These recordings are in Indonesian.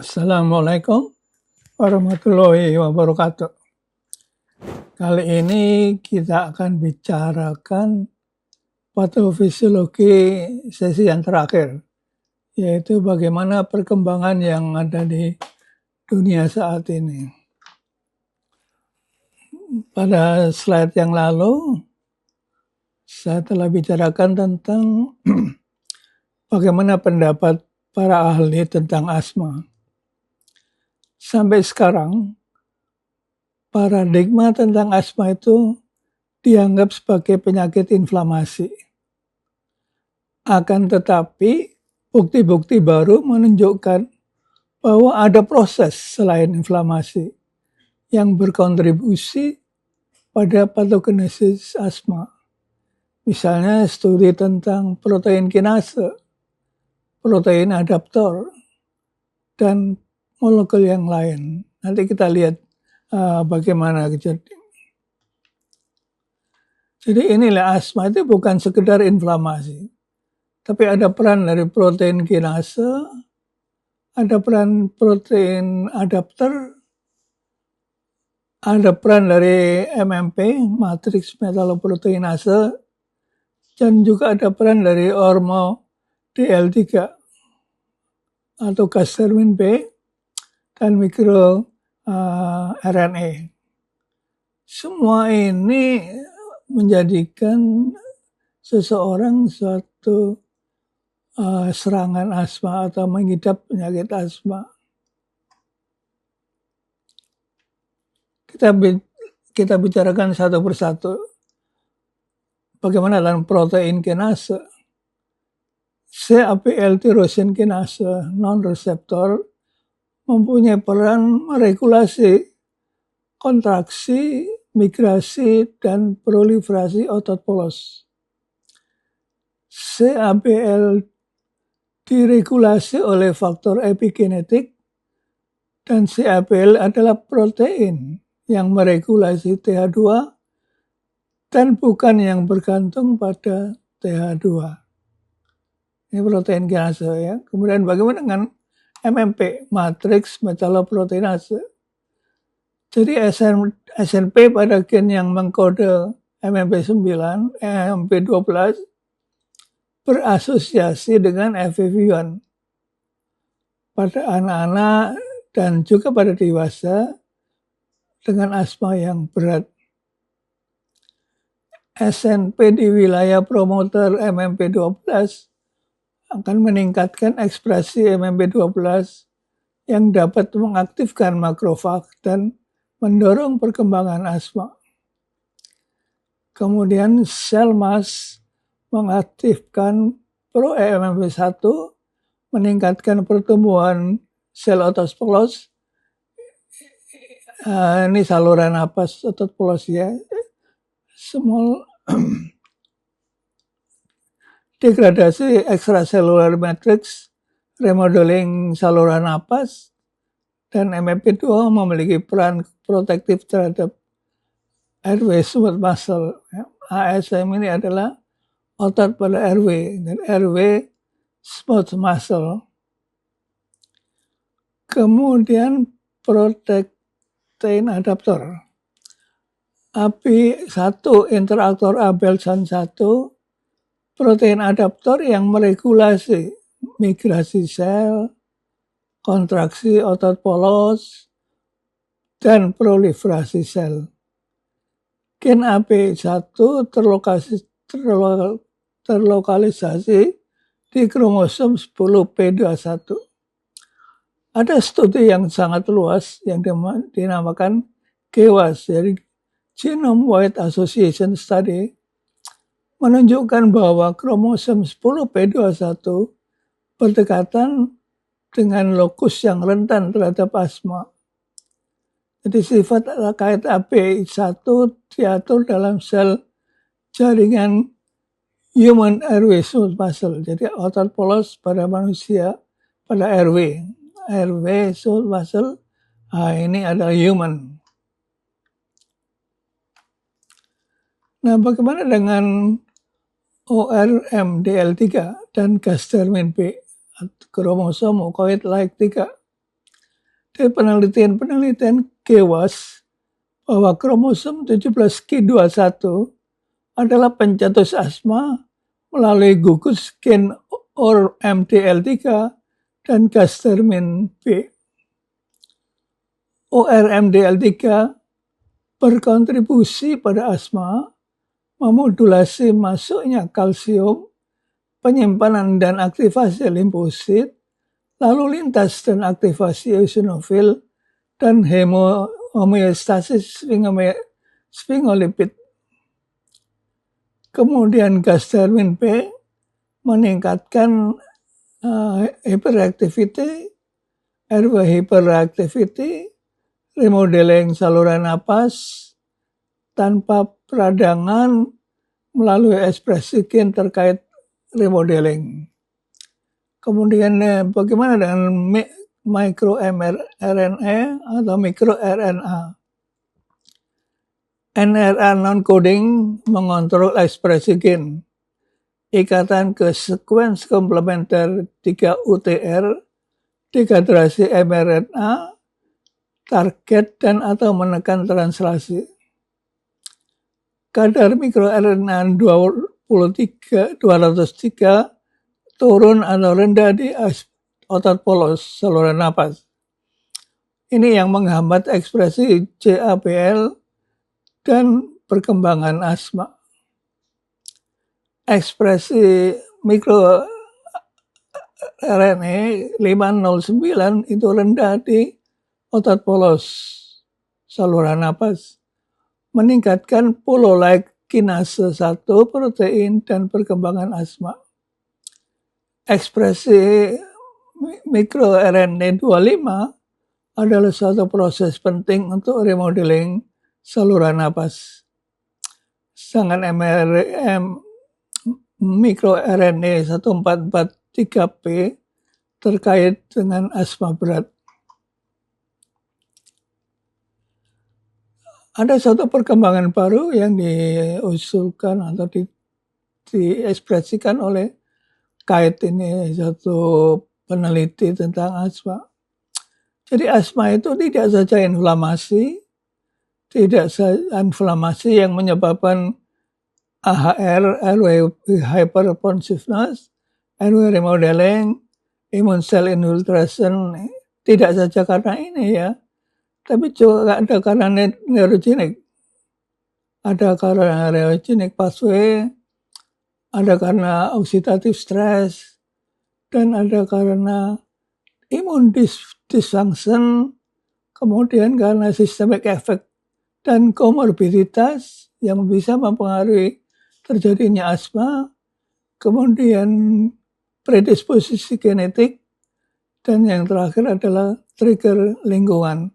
Assalamualaikum warahmatullahi wabarakatuh. Kali ini kita akan bicarakan patofisiologi sesi yang terakhir, yaitu bagaimana perkembangan yang ada di dunia saat ini. Pada slide yang lalu, saya telah bicarakan tentang bagaimana pendapat para ahli tentang asma. Sampai sekarang, paradigma tentang asma itu dianggap sebagai penyakit inflamasi. Akan tetapi, bukti-bukti baru menunjukkan bahwa ada proses selain inflamasi yang berkontribusi pada patogenesis asma. Misalnya studi tentang protein kinase, protein adaptor, dan molekul yang lain. Nanti kita lihat bagaimana kejadian. Jadi inilah asma itu bukan sekedar inflamasi, tapi ada peran dari protein kinase, ada peran protein adapter, ada peran dari MMP, matriks metaloproteinase, dan juga ada peran dari hormon DL3 atau gasthermin B dan mikro RNA. Semua ini menjadikan seseorang suatu serangan asma atau mengidap penyakit asma. Kita bicarakan satu persatu. Bagaimana dalam protein kinase, CAPL tyrosin kinase non-reseptor mempunyai peran meregulasi kontraksi, migrasi, dan proliferasi otot polos. CAPL diregulasi oleh faktor epigenetik, dan CAPL adalah protein yang meregulasi TH2 dan bukan yang bergantung pada TH2. Ini protein kinase ya. Kemudian bagaimana dengan MMP, matriks metaloproteinase? Jadi SNP pada gen yang mengkode MMP9, MMP12 berasosiasi dengan FEV1 pada anak-anak dan juga pada dewasa dengan asma yang berat. SNP di wilayah promoter MMP12 akan meningkatkan ekspresi MMP12 yang dapat mengaktifkan makrofag dan mendorong perkembangan asma. Kemudian sel mas mengaktifkan pro-MMP1, meningkatkan pertumbuhan sel otot polos. Ini saluran napas otot polos ya. Small degradasi extracellular matrix, remodeling saluran napas, dan MMP2 memiliki peran protektif terhadap airway smooth muscle. ASM ini adalah otot pada airway, dan airway smooth muscle. Kemudian protein adaptor. AP1 interaktor Abelson1, protein adaptor yang meregulasi migrasi sel, kontraksi otot polos, dan proliferasi sel. Gen AP1 terlokalisasi di kromosom 10p21. Ada studi yang sangat luas yang dinamakan GWAS, jadi Genome Wide Association Study, menunjukkan bahwa kromosom 10p21 berdekatan dengan lokus yang rentan terhadap asma. Jadi sifat terkait AP1 diatur dalam sel jaringan human airway smooth muscle. Jadi otot polos pada manusia, pada airway smooth muscle, ini adalah human. Nah, bagaimana dengan ORMDL3 dan gasthermin B, kromosom mukoid like 3? Dari penelitian GWAS bahwa kromosom 17q21 adalah pencetus asma melalui gugus gen ORMDL3 dan gas termin B. ORMDL3 berkontribusi pada asma, memodulasi masuknya kalsium, penyimpanan dan aktivasi limfosit, lalu lintas dan aktivasi eosinofil, dan homeostasis sphingolipid. Kemudian gas termin B meningkatkan hyperactivity, airway hyperactivity, remodeling saluran napas tanpa peradangan melalui ekspresi gen terkait remodeling. Kemudian bagaimana dengan microRNA atau microRNA? NRA non-coding mengontrol ekspresi gen. Ikatan ke sekuens komplementer 3-UTR, degraderasi mRNA, target dan atau menekan translasi. Kadar mikroRNA 203 turun atau rendah di otot polos saluran napas. Ini yang menghambat ekspresi CAPL dan perkembangan asma. Ekspresi mikroRNA 509 itu rendah di otot polos saluran napas, meningkatkan polo-like kinase 1 protein dan perkembangan asma. Ekspresi mikroRNA 25 adalah suatu proses penting untuk remodeling saluran napas. Sedangkan mikroRNA 1443P terkait dengan asma berat. Ada satu perkembangan baru yang diusulkan atau diekspresikan oleh Kite ini, satu peneliti tentang asma. Jadi asma itu tidak saja inflamasi, yang menyebabkan AHR, airway hyperresponsiveness, airway remodeling, immune cell infiltration, tidak saja karena ini ya, tapi juga ada karena neurogenik. Ada karena neurogenic pathway, ada karena oxidative stress, dan ada karena immune dysfunction, kemudian karena systemic effect dan komorbiditas yang bisa mempengaruhi terjadinya asma, kemudian predisposisi genetik, dan yang terakhir adalah trigger lingkungan.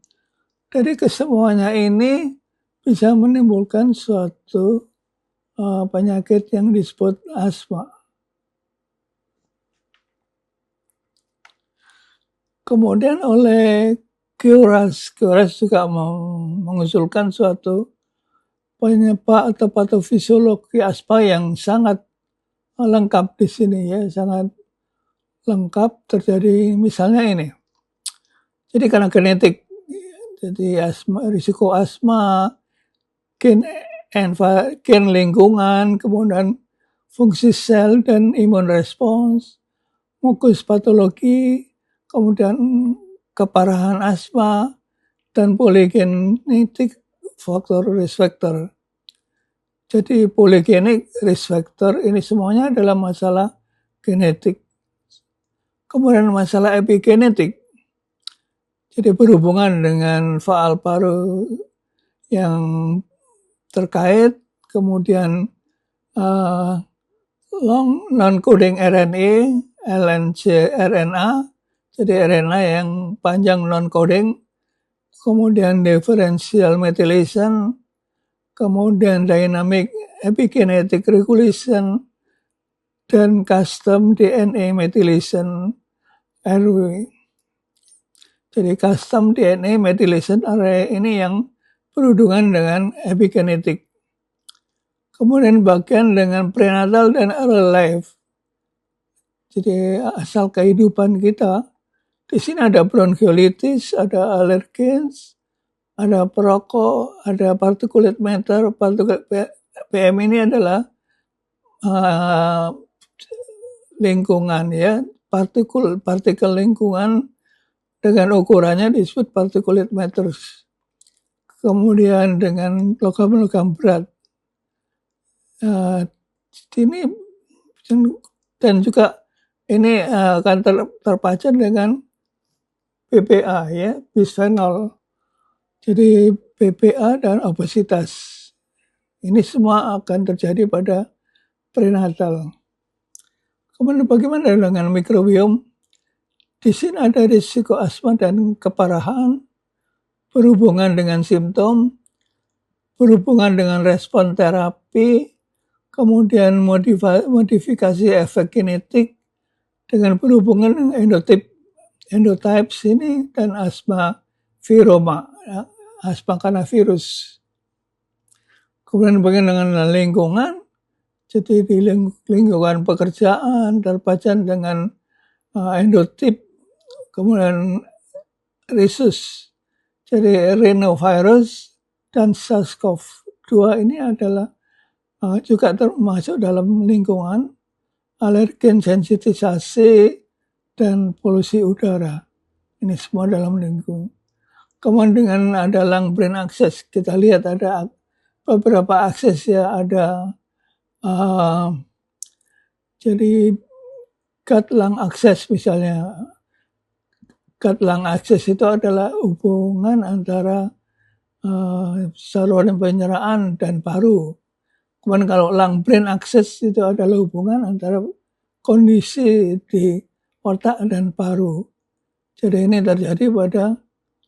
Jadi kesemuanya ini bisa menimbulkan suatu penyakit yang disebut asma. Kemudian oleh Keras juga mengusulkan suatu penyebab atau patofisiologi asma yang sangat lengkap di sini ya, sangat lengkap terjadi misalnya ini. Jadi karena genetik, jadi risiko asma, gen lingkungan, kemudian fungsi sel dan imun respons, mukus patologi, kemudian keparahan asma, dan polygenetic faktor risk factor. Jadi polygenic risk factor ini semuanya adalah masalah genetik. Kemudian masalah epigenetik, jadi berhubungan dengan faal paru yang terkait, kemudian long non-coding RNA, LNC-RNA, jadi RNA yang panjang non-coding, kemudian differential methylation, kemudian dynamic epigenetic regulation, dan custom DNA methylation RW. Jadi custom DNA methylation array ini yang berhubungan dengan epigenetik. Kemudian bagian dengan prenatal dan early life. Jadi asal kehidupan kita, Di sini ada bronkiolitis, ada alergens, ada perokok, ada particulate matter. Particulate PM ini adalah lingkungan ya, partikel lingkungan dengan ukurannya disebut particulate matters. Kemudian dengan logam-logam berat. Ini dan juga ini akan terpacat dengan BPA ya, bisphenol. Jadi BPA dan obesitas. Ini semua akan terjadi pada prenatal. Kemudian bagaimana dengan mikrobiom? Di sini ada risiko asma dan keparahan, berhubungan dengan simptom, berhubungan dengan respon terapi, kemudian modifikasi efek kinetik dengan berhubungan dengan endotypes ini dan asma viroma, ya, asma karena virus. Kemudian bagaimana dengan lingkungan? Jadi di lingkungan pekerjaan terpacat dengan endotip, kemudian rhesus. Jadi rhinovirus dan SARS-CoV-2 ini adalah juga termasuk dalam lingkungan alergen sensitisasi dan polusi udara. Ini semua dalam lingkungan. Kemudian dengan ada lung brain access, kita lihat ada beberapa akses ya, ada jadi gut lung access misalnya. Gut lung access itu adalah hubungan antara saluran pencernaan dan paru. Kemudian kalau lung brain access itu adalah hubungan antara kondisi di otak dan paru. Jadi ini terjadi pada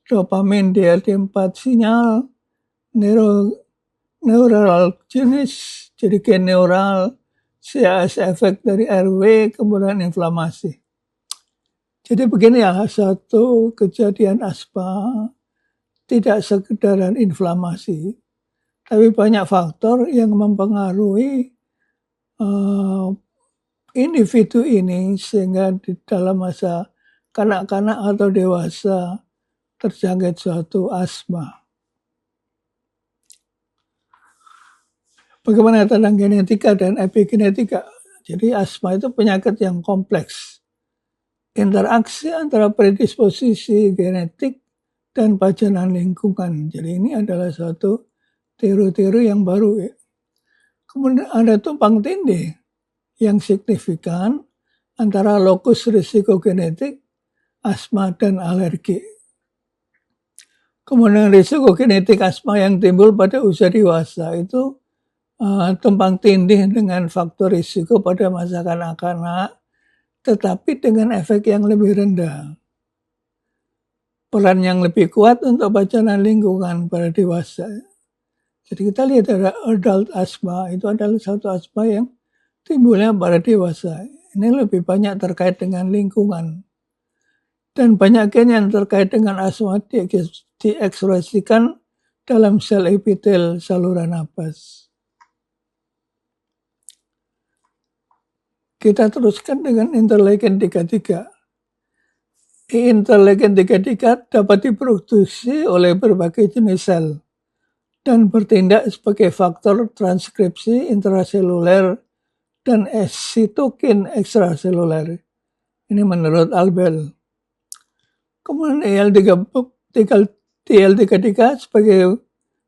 dopamin DLT4 sinyal, neural jenis, jadi gen neural, CAS efek dari RW, kemudian inflamasi. Jadi begini ya, satu kejadian asma tidak sekedar inflamasi, tapi banyak faktor yang mempengaruhi individu ini sehingga di dalam masa kanak-kanak atau dewasa terjangkit suatu asma. Bagaimana tentang genetika dan epigenetika? Jadi asma itu penyakit yang kompleks. Interaksi antara predisposisi genetik dan pajanan lingkungan. Jadi ini adalah suatu teori-teori yang baru ya. Kemudian ada tumpang tindih yang signifikan antara lokus risiko genetik, asma dan alergi. Kemudian risiko genetik asma yang timbul pada usia dewasa itu tumpang tindih dengan faktor risiko pada masa kanak-kanak, tetapi dengan efek yang lebih rendah. Peran yang lebih kuat untuk pajanan lingkungan pada dewasa. Jadi kita lihat ada adult asma, itu adalah satu asma yang timbulnya pada dewasa. Ini lebih banyak terkait dengan lingkungan. Dan banyak gen yang terkait dengan asma diekspresikan dalam sel epitel saluran napas. Kita teruskan dengan interleukin 33. Interleukin 33 dapat diproduksi oleh berbagai jenis sel dan bertindak sebagai faktor transkripsi intraseluler dan sitokin ekstraseluler. Ini menurut Albel. Kemudian TL33 sebagai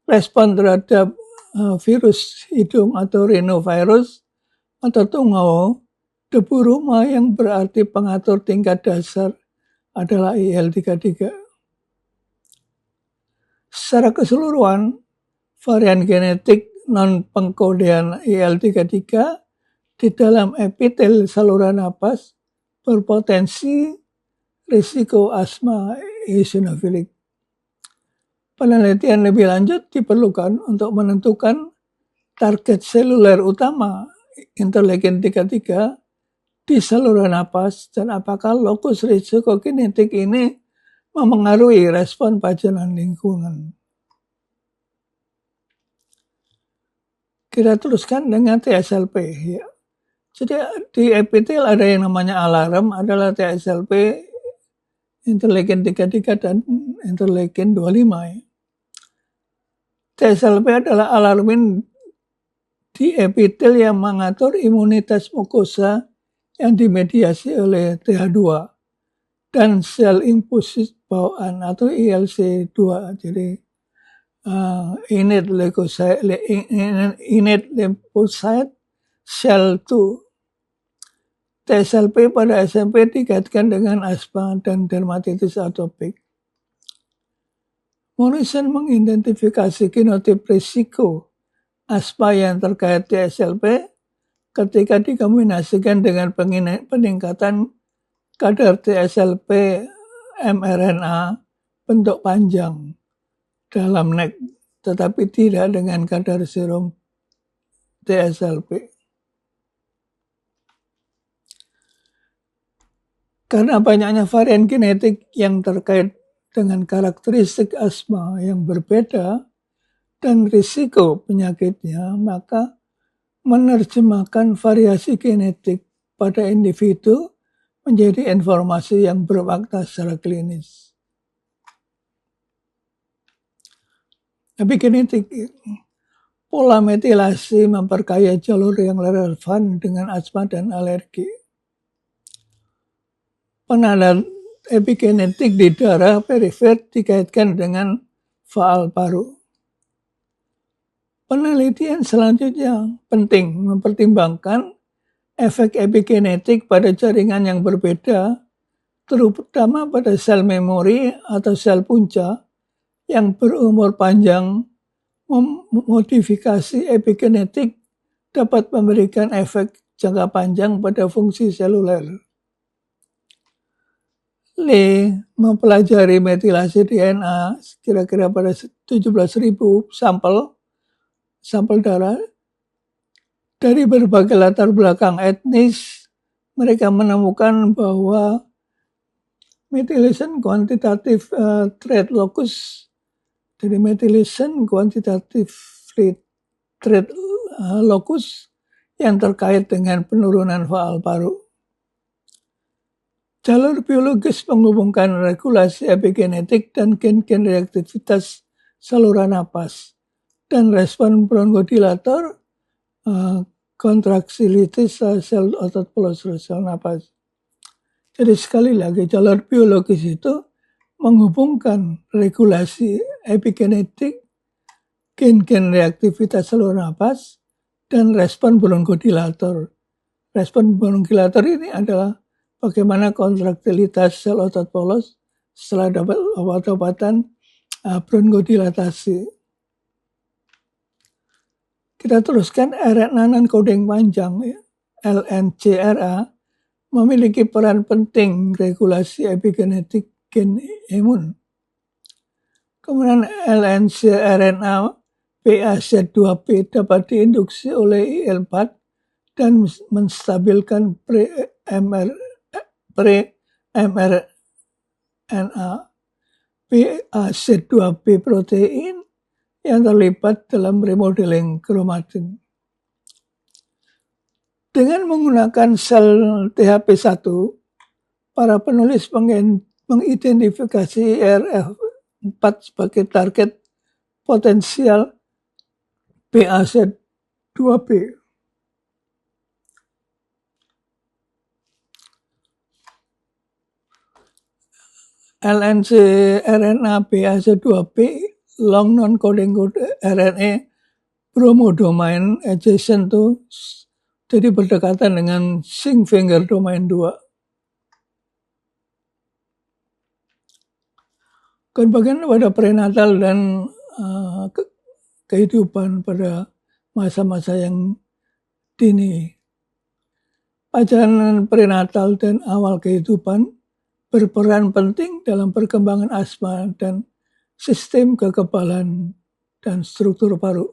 respon terhadap virus hidung atau rhinovirus atau tungau, debu rumah yang berarti pengatur tingkat dasar adalah IL-33. Secara keseluruhan, varian genetik non-pengkodean IL-33 di dalam epitel saluran napas berpotensi risiko asma eosinofilik. Penelitian lebih lanjut diperlukan untuk menentukan target seluler utama interleukin 33 di saluran napas dan apakah lokus risiko genetik ini mempengaruhi respon pajanan lingkungan. Kita teruskan dengan TSLP. Ya. Jadi di epitel ada yang namanya alarm, adalah TSLP interleukin 33 dan interleukin 25. Ya. TSLP adalah alarmin di epitel yang mengatur imunitas mukosa yang dimediasi oleh TH2 dan sel impuls bawaan atau ILC2. Jadi innate lymphocyte cell 2. TSLP pada SMP dikaitkan dengan asma dan dermatitis atopik. Morrison mengidentifikasi genotip risiko asma yang terkait TSLP ketika dikombinasikan dengan peningkatan kadar TSLP mRNA bentuk panjang dalam NEC, tetapi tidak dengan kadar serum TSLP. Karena banyaknya varian genetik yang terkait dengan karakteristik asma yang berbeda dan risiko penyakitnya, maka menerjemahkan variasi genetik pada individu menjadi informasi yang bermakna secara klinis. Epigenetik, pola metilasi memperkaya jalur yang relevan dengan asma dan alergi. Penanda epigenetik di darah perifer dikaitkan dengan faal paru. Penelitian selanjutnya penting mempertimbangkan efek epigenetik pada jaringan yang berbeda, terutama pada sel memori atau sel punca yang berumur panjang. Modifikasi epigenetik dapat memberikan efek jangka panjang pada fungsi seluler. Lee mempelajari metilasi DNA kira-kira pada 17.000 sampel darah dari berbagai latar belakang etnis. Mereka menemukan bahwa methylation quantitative trait locus, jadi methylation quantitative trait locus yang terkait dengan penurunan faal paru. Jalur biologis menghubungkan regulasi epigenetik dan gen-gen reaktivitas saluran napas dan respon bronkodilator, kontraksilitis sel otot polos sel napas. Jadi sekali lagi jalur biologis itu menghubungkan regulasi epigenetik, gen-gen reaktivitas saluran napas, dan respon bronkodilator. Respon bronkodilator ini adalah bagaimana kontraktilitas sel otot polos setelah dapat obat-obatan bronkodilatasi. Kita teruskan, RNA non-coding panjang, LNCRA, memiliki peran penting regulasi epigenetik gen imun. Kemudian LNCRNA PAZ2B dapat diinduksi oleh IL-4 dan menstabilkan pre-mRNA PAZ2B protein yang terlibat dalam remodeling kromatin. Dengan menggunakan sel THP1, para penulis mengidentifikasi IRF4 sebagai target potensial PAZ2B. LNCRNA PAZ2B long non-coding RNA bromodomain adjacent to, jadi berdekatan dengan zinc finger domain 2. Kebagian pada prenatal dan kehidupan pada masa-masa yang dini. Pacaran prenatal dan awal kehidupan berperan penting dalam perkembangan asma dan sistem kekebalan dan struktur paru.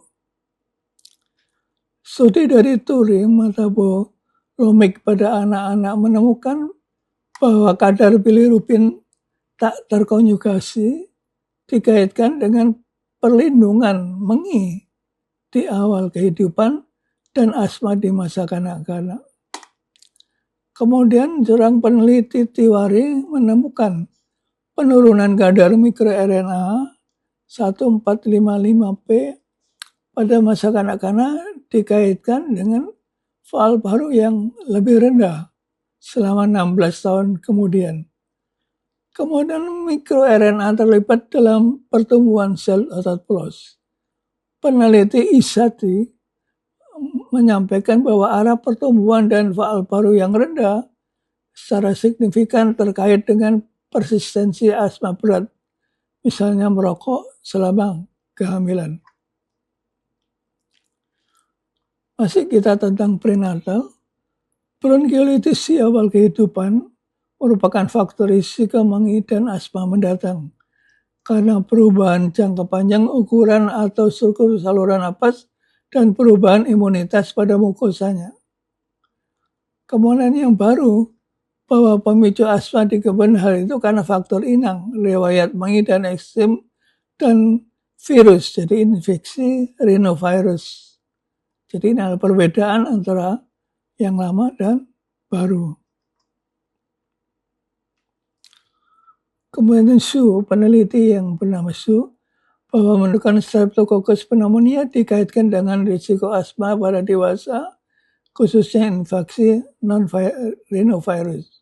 Studi dari Turing metabolomik pada anak-anak menemukan bahwa kadar bilirubin tak terkonjugasi dikaitkan dengan perlindungan mengi di awal kehidupan dan asma di masa kanak-kanak. Kemudian seorang peneliti Tiwari menemukan penurunan kadar mikroRNA 1455P pada masa kanak-kanak dikaitkan dengan faal paru yang lebih rendah selama 16 tahun kemudian. Kemudian mikroRNA terlibat dalam pertumbuhan sel otot polos. Peneliti Isati menyampaikan bahwa arah pertumbuhan dan faal paru yang rendah secara signifikan terkait dengan persistensi asma berat, misalnya merokok selama kehamilan. Masih kita tentang prenatal, bronkiolitis di awal kehidupan merupakan faktor risiko mengidap asma mendatang karena perubahan jangka panjang ukuran atau struktur saluran napas dan perubahan imunitas pada mukosanya. Kemudian yang baru, bahwa pemicu asma diketahui hal itu karena faktor inang, riwayat mengidap ekstrim, dan virus, jadi infeksi rhinovirus. Jadi ini ada perbedaan antara yang lama dan baru. Kemudian Su, peneliti yang bernama Su, bahwa menentukan Streptococcus pneumonia dikaitkan dengan risiko asma pada dewasa, khususnya infeksi non-rhinovirus.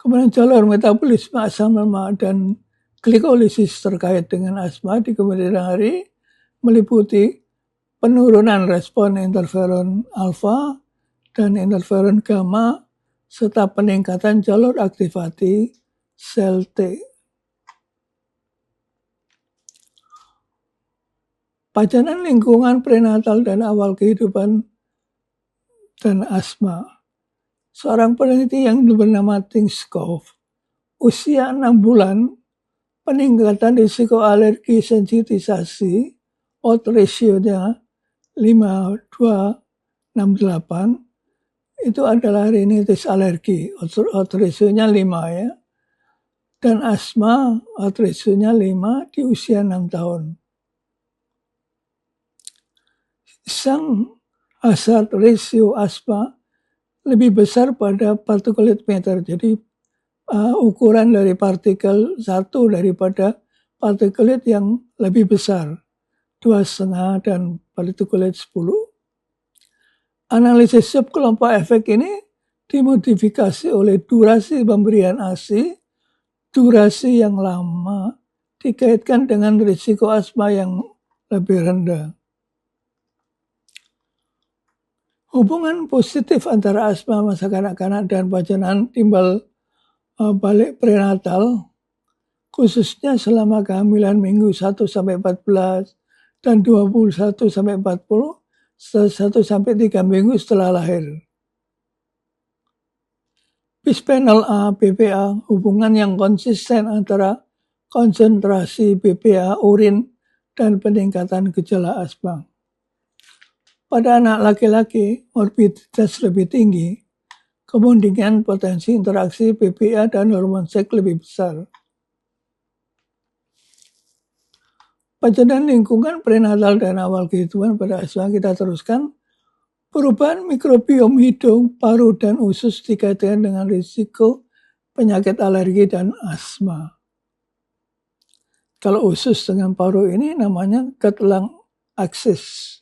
Kemudian jalur metabolisme asam lemak dan glikolisis terkait dengan asma di kemudian hari meliputi penurunan respon interferon alfa dan interferon gamma serta peningkatan jalur aktivasi sel T. Pajanan lingkungan prenatal dan awal kehidupan dan asma. Seorang peneliti yang bernama Tinskov, usia 6 bulan, peningkatan risiko alergi sensitisasi, odds ratio-nya 5,268, itu adalah rinitis alergi, odds ratio-nya 5 ya. Dan asma, odds ratio-nya 5 di usia 6 tahun. Sang hazard ratio asma lebih besar pada particulate matter. Jadi ukuran dari partikel satu daripada particulate yang lebih besar, 2,5 dan particulate 10. Analisis subkelompok efek ini dimodifikasi oleh durasi pemberian ASI, durasi yang lama dikaitkan dengan risiko asma yang lebih rendah. Hubungan positif antara asma masa kanak-kanak dan pajanan timbal balik prenatal, khususnya selama kehamilan minggu 1-14 dan 21-40, 1-3 minggu setelah lahir. Bisphenol A, BPA, hubungan yang konsisten antara konsentrasi BPA urin dan peningkatan gejala asma. Pada anak laki-laki, morbiditas lebih tinggi, kemungkinan potensi interaksi BPA dan hormon seks lebih besar. Pajanan lingkungan prenatal dan awal kehidupan pada asma kita teruskan. Perubahan mikrobiom hidung, paru, dan usus dikaitkan dengan risiko penyakit alergi dan asma. Kalau usus dengan paru ini namanya gut lung axis.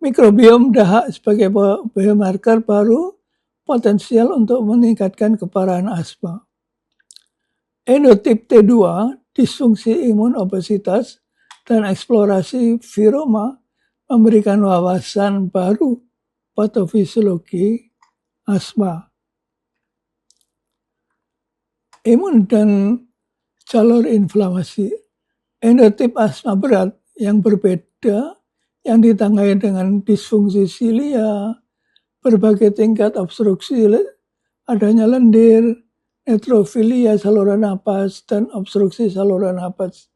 Mikrobiom dahak sebagai biomarker baru potensial untuk meningkatkan keparahan asma. Enotip T2, disfungsi imun, obesitas, dan eksplorasi viroma memberikan wawasan baru patofisiologi asma. Imun dan jalur inflamasi. Enotip asma berat yang berbeda yang ditandai dengan disfungsi silia, berbagai tingkat obstruksi, adanya lendir, neutrofilia saluran napas, dan obstruksi saluran napas.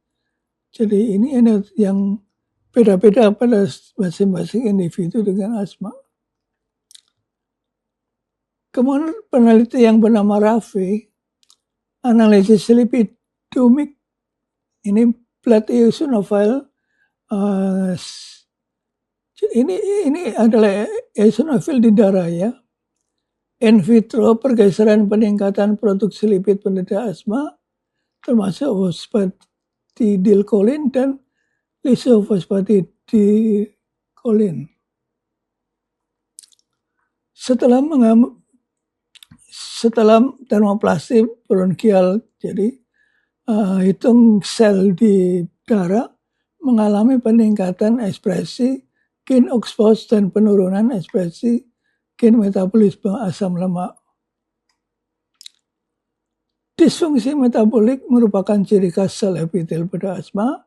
Jadi ini yang beda-beda pada masing-masing individu dengan asma. Kemudian peneliti yang bernama Raffi, analisis lipidomik, ini blood eosinophil, ini adalah eosinofil di darah ya. In vitro, pergeseran peningkatan produksi lipid penderita asma, termasuk fosfatidilkolin dan lisofosfatidilkolin. Setelah termoplastik bronkial, jadi hitung sel di darah mengalami peningkatan ekspresi gen OXPHOS dan penurunan ekspresi gen metabolisme asam lemak. Disfungsi metabolik merupakan ciri khas sel epitel pada asma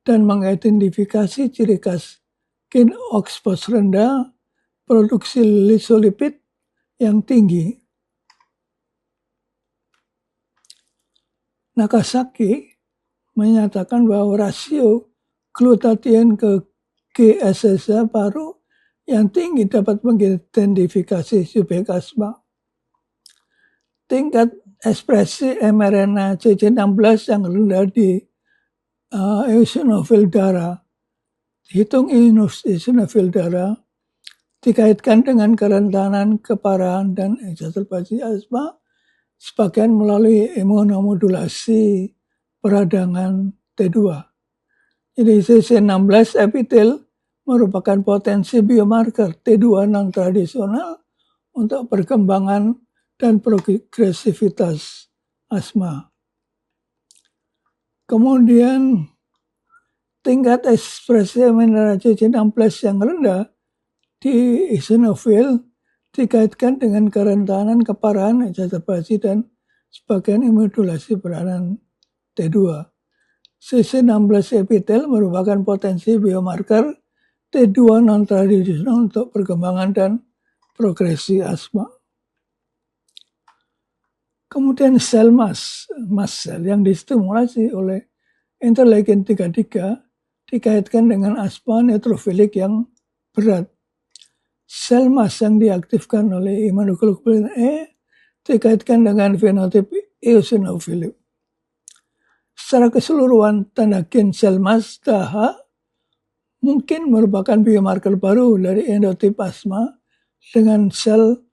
dan mengidentifikasi ciri khas gen OXPHOS rendah, produksi lisolipid yang tinggi. Nakasaki menyatakan bahwa rasio glutathione ke GSS paru yang tinggi dapat mengidentifikasi subjek asma. Tingkat ekspresi mRNA CC16 yang rendah di eosinofil darah, hitung eosinofil darah, dikaitkan dengan kerentanan, keparahan, dan exacerbasi asma, sebagian melalui imunomodulasi peradangan T2. Jadi CC16 epitel merupakan potensi biomarker T2 non-tradisional untuk perkembangan dan progresivitas asma. Kemudian tingkat ekspresi mRNA CC16 yang rendah di eosinofil dikaitkan dengan kerentanan, keparahan, exacerbasi, dan sebagian imunomodulasi peradangan T2. CC16 epitel merupakan potensi biomarker T2 non-tradisional untuk perkembangan dan progresi asma. Kemudian sel mast cell yang distimulasi oleh interleukin 33 dikaitkan dengan asma neutrofilik yang berat. Sel mast yang diaktifkan oleh imunoglobulin E dikaitkan dengan fenotip eosinofilik. Secara keseluruhan, tanda gen sel mast DAHA mungkin merupakan biomarker baru dari endotip asma dengan sel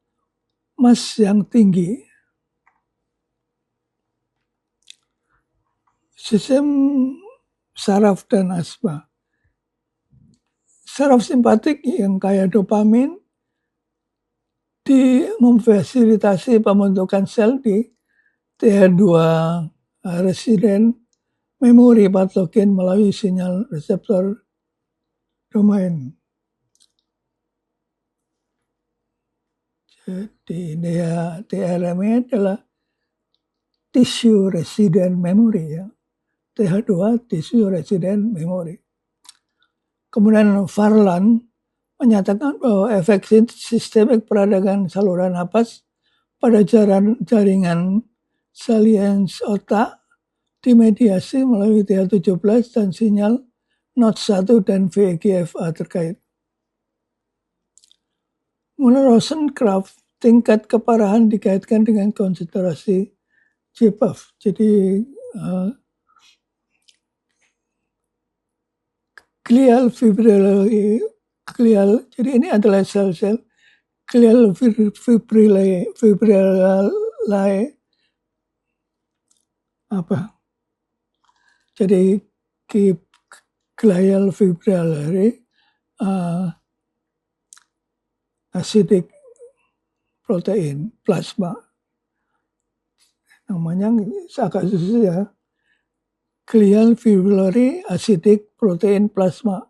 mast yang tinggi. Sistem saraf dan asma. Saraf simpatik yang kaya dopamin memfasilitasi pembentukan sel di TH2 residen memori patogen melalui sinyal reseptor domain. Jadi TRM adalah tissue resident memory ya. TH2 tissue resident memory. Kemudian Farlan menyatakan bahwa efek sistemik peradangan saluran napas pada jaringan saliens otak dimediasi melalui TH17 dan sinyal NOT1 dan VEGF-A terkait. Menurut Rosencraft, tingkat keparahan dikaitkan dengan konsentrasi GFAP. Jadi glial fibrillae, jadi ini adalah sel-sel glial fibrillae jadi glial fibrillae acidic protein plasma, namanya agak susah ya, glial fibrillary acidic protein plasma,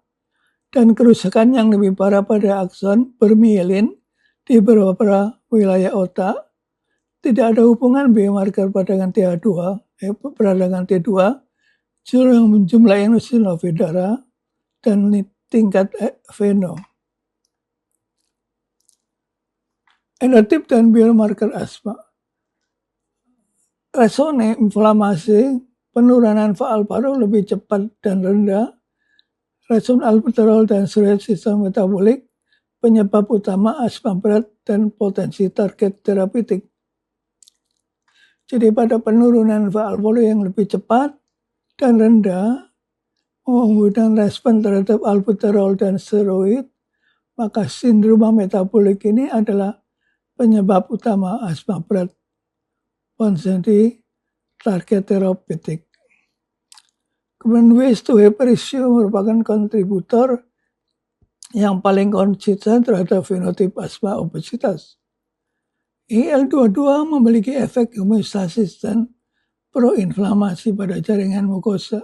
dan kerusakan yang lebih parah pada akson bermielin di beberapa wilayah otak. Tidak ada hubungan biomarker peradangan peradangan T2, jumlah eosinofil darah, dan tingkat FeNO. Endotip dan biomarker asma. Resone inflamasi, penurunan faal paru lebih cepat dan rendah. Respon albuterol dan steroid sistem metabolik penyebab utama asma berat dan potensi target terapeutik. Jadi pada penurunan faal paru yang lebih cepat dan rendah, menggunakan respon terhadap albuterol dan steroid, maka sindroma metabolik ini adalah penyebab utama asma berat menjadi target terapeutik. Kemudian waste to weight ratio merupakan kontributor yang paling konsisten terhadap fenotip asma obesitas. IL-22 memiliki efek homeostasis dan proinflamasi pada jaringan mukosa.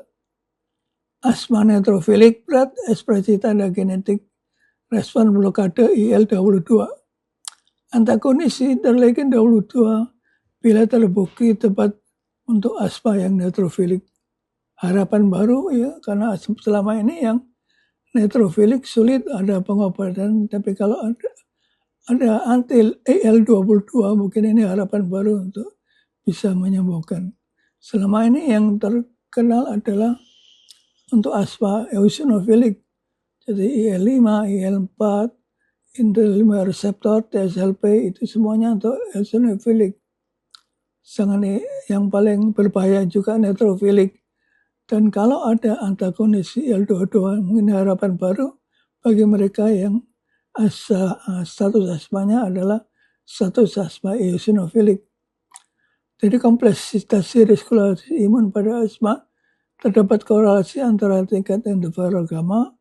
Asma neutrofilik berat ekspresi tanda genetik respon blokade IL-22. Antagonis interleukin 22 bila terbukti tepat untuk asma yang neutrofilik. Harapan baru ya, karena selama ini yang neutrofilik sulit ada pengobatan, tapi kalau ada anti IL-22 mungkin ini harapan baru untuk bisa menyembuhkan. Selama ini yang terkenal adalah untuk asma eosinofilik, jadi IL-5, IL-4, IL-5 reseptor, TSLP itu semuanya untuk eosinofilik. Sangat yang paling berbahaya juga neutrofilik. Dan kalau ada antagonis IL-22 mungkin harapan baru bagi mereka yang status asmanya adalah status asma eosinofilik. Jadi kompleksitas resirkulasi imun pada asma terdapat korelasi antara tingkat interferon gamma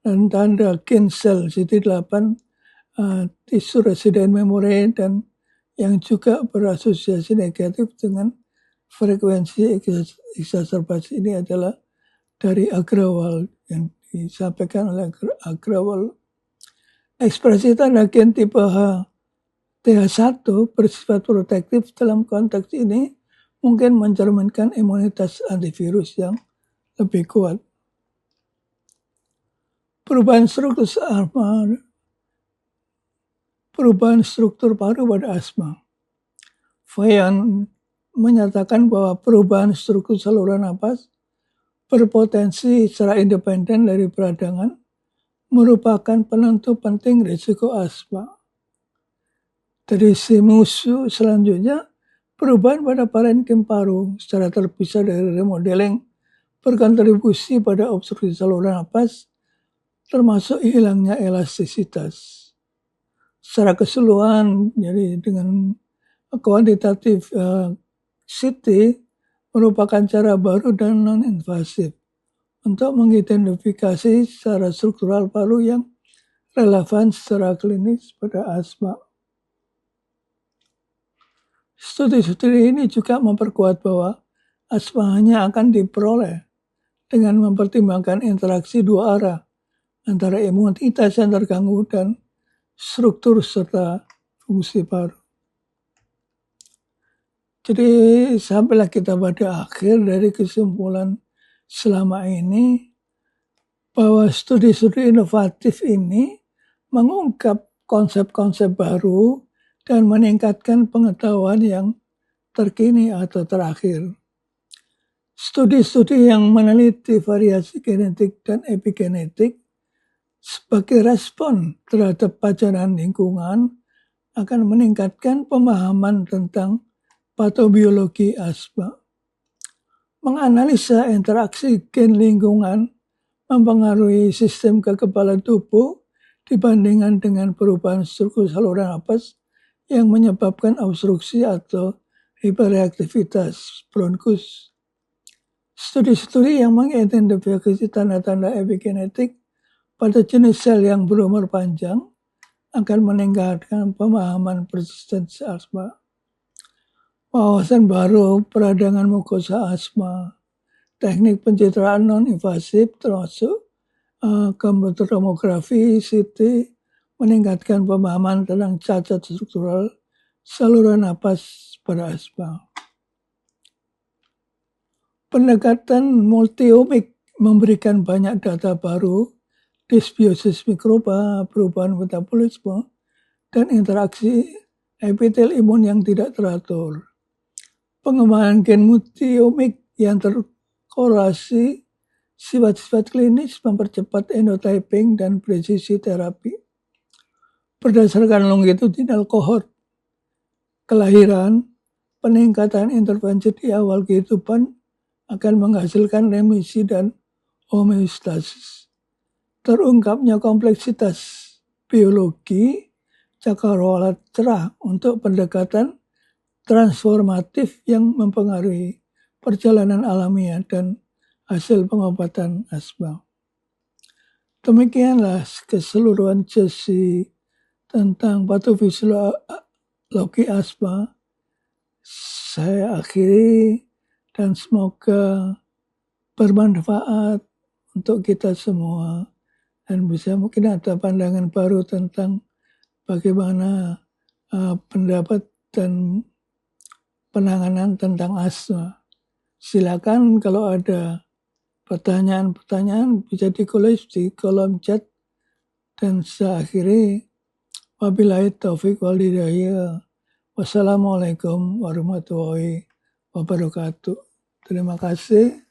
dan tanda gain cell CD8, tisu residen memori dan yang juga berasosiasi negatif dengan frekuensi exacerbasi ini adalah dari Agrawal yang disampaikan oleh Agrawal. Ekspresi tanda gen tipe TH1 bersifat protektif dalam konteks ini mungkin mencerminkan imunitas antivirus yang lebih kuat. Perubahan struktur paru pada asma. Fayan menyatakan bahwa perubahan struktur saluran napas berpotensi secara independen dari peradangan merupakan penentu penting risiko asma. Dari si musuh selanjutnya, perubahan pada parenkim paru secara terpisah dari remodeling berkontribusi pada obstruksi saluran napas, termasuk hilangnya elastisitas. Secara keseluruhan, jadi dengan kuantitatif CT merupakan cara baru dan non-invasif untuk mengidentifikasi secara struktural paru yang relevan secara klinis pada asma. Studi-studi ini juga memperkuat bahwa asma hanya akan diperoleh dengan mempertimbangkan interaksi dua arah antara imunitas yang terganggu dan struktur serta fungsi paru. Jadi sampailah kita pada akhir dari kesimpulan selama ini bahwa studi-studi inovatif ini mengungkap konsep-konsep baru dan meningkatkan pengetahuan yang terkini atau terakhir. Studi-studi yang meneliti variasi genetik dan epigenetik sebagai respon terhadap paparan lingkungan akan meningkatkan pemahaman tentang patobiologi asma. Menganalisa interaksi gen lingkungan mempengaruhi sistem kekebalan tubuh dibandingkan dengan perubahan struktur saluran napas yang menyebabkan obstruksi atau hiperaktivitas bronkus. Studi-studi yang mengidentifikasi tanda-tanda epigenetik pada jenis sel yang berumur panjang akan meningkatkan pemahaman persistensi asma. Wawasan baru peradangan mukosa asma, teknik pencitraan non-invasif termasuk komputer tomografi, CT, meningkatkan pemahaman tentang cacat struktural saluran napas pada asma. Pendekatan multiomic memberikan banyak data baru, disbiosis mikroba, perubahan metabolisme, dan interaksi epitel imun yang tidak teratur. Pengembangan gen multiomic yang terkorelasi sifat-sifat klinis mempercepat endotyping dan presisi terapi. Berdasarkan longitudinal cohort kelahiran, peningkatan intervensi di awal kehidupan akan menghasilkan remisi dan homeostasis. Terungkapnya kompleksitas biologi cakrawala cerah untuk pendekatan transformatif yang mempengaruhi perjalanan alamiah dan hasil pengobatan asma. Demikianlah keseluruhan sesi tentang patofisiologi asma. Saya akhiri dan semoga bermanfaat untuk kita semua dan bisa mungkin ada pandangan baru tentang bagaimana pendapat dan penanganan tentang asma. Silakan kalau ada pertanyaan-pertanyaan bisa ditulis di kolom chat dan saya akhiri. Wabillahi taufiq wal hidayah. Wassalamualaikum warahmatullahi wabarakatuh. Terima kasih.